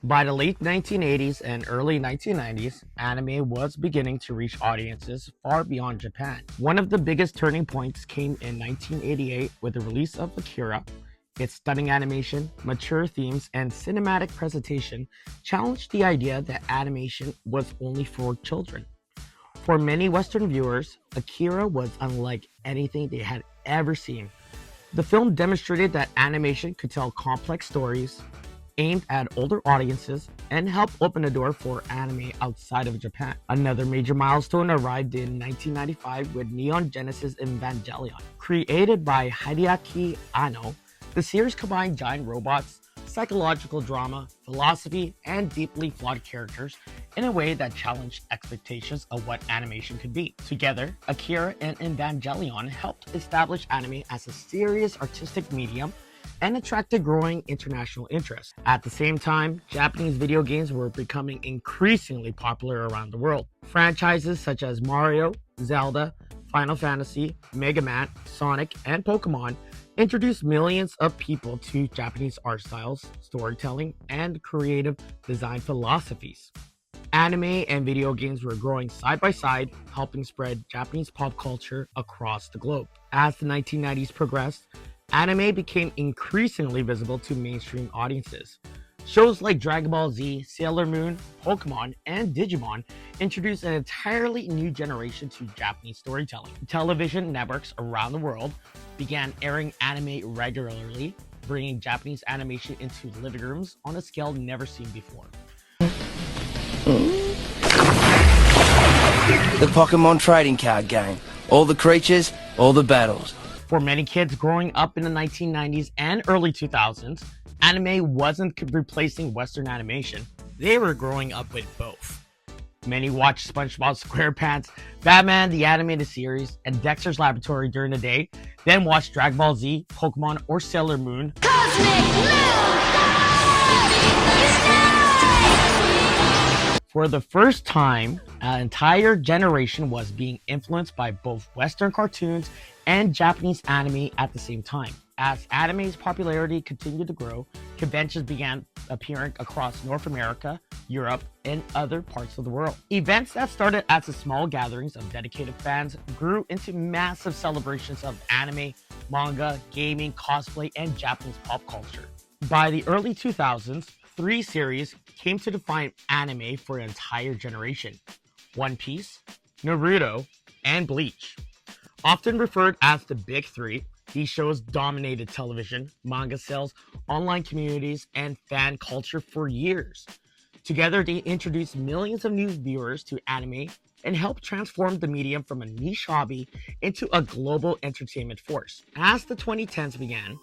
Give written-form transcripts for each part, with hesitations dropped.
By the late 1980s and early 1990s, anime was beginning to reach audiences far beyond Japan. One of the biggest turning points came in 1988 with the release of Akira. Its stunning animation, mature themes, and cinematic presentation challenged the idea that animation was only for children. For many Western viewers, Akira was unlike anything they had ever seen. The film demonstrated that animation could tell complex stories, aimed at older audiences, and helped open the door for anime outside of Japan. Another major milestone arrived in 1995 with Neon Genesis Evangelion. Created by Hideaki Anno, the series combined giant robots, psychological drama, philosophy, and deeply flawed characters in a way that challenged expectations of what animation could be. Together, Akira and Evangelion helped establish anime as a serious artistic medium and attracted growing international interest. At the same time, Japanese video games were becoming increasingly popular around the world. Franchises such as Mario, Zelda, Final Fantasy, Mega Man, Sonic, and Pokemon introduced millions of people to Japanese art styles, storytelling, and creative design philosophies. Anime and video games were growing side by side, helping spread Japanese pop culture across the globe. As the 1990s progressed, anime became increasingly visible to mainstream audiences. Shows like Dragon Ball Z, Sailor Moon, Pokemon, and Digimon introduced an entirely new generation to Japanese storytelling. Television networks around the world began airing anime regularly, bringing Japanese animation into living rooms on a scale never seen before. The Pokemon trading card game. All the creatures, all the battles. For many kids growing up in the 1990s and early 2000s, anime wasn't replacing Western animation. They were growing up with both. Many watched SpongeBob SquarePants, Batman the Animated Series, and Dexter's Laboratory during the day, then watched Dragon Ball Z, Pokemon, or Sailor Moon. For the first time, an entire generation was being influenced by both Western cartoons and Japanese anime at the same time. As anime's popularity continued to grow, conventions began appearing across North America, Europe, and other parts of the world. Events that started as small gatherings of dedicated fans grew into massive celebrations of anime, manga, gaming, cosplay, and Japanese pop culture. By the early 2000s, three series came to define anime for an entire generation: One Piece, Naruto, and Bleach. Often referred as the Big Three, these shows dominated television, manga sales, online communities, and fan culture for years. Together, they introduced millions of new viewers to anime and helped transform the medium from a niche hobby into a global entertainment force. As the 2010s began,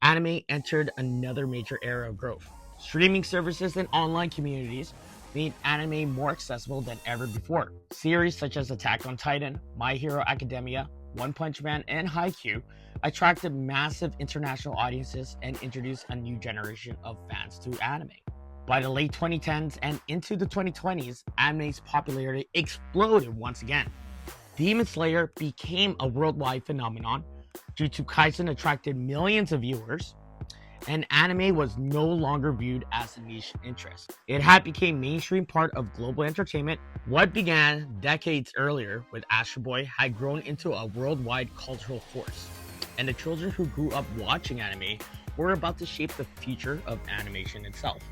anime entered another major era of growth. Streaming services and online communities made anime more accessible than ever before. Series such as Attack on Titan, My Hero Academia, One Punch Man, and Haikyuu attracted massive international audiences and introduced a new generation of fans to anime. By the late 2010s and into the 2020s, anime's popularity exploded once again. Demon Slayer became a worldwide phenomenon. Jujutsu Kaisen attracted millions of viewers, and anime was no longer viewed as a niche interest. It had become mainstream part of global entertainment. What began decades earlier with Astro Boy had grown into a worldwide cultural force, and the children who grew up watching anime were about to shape the future of animation itself.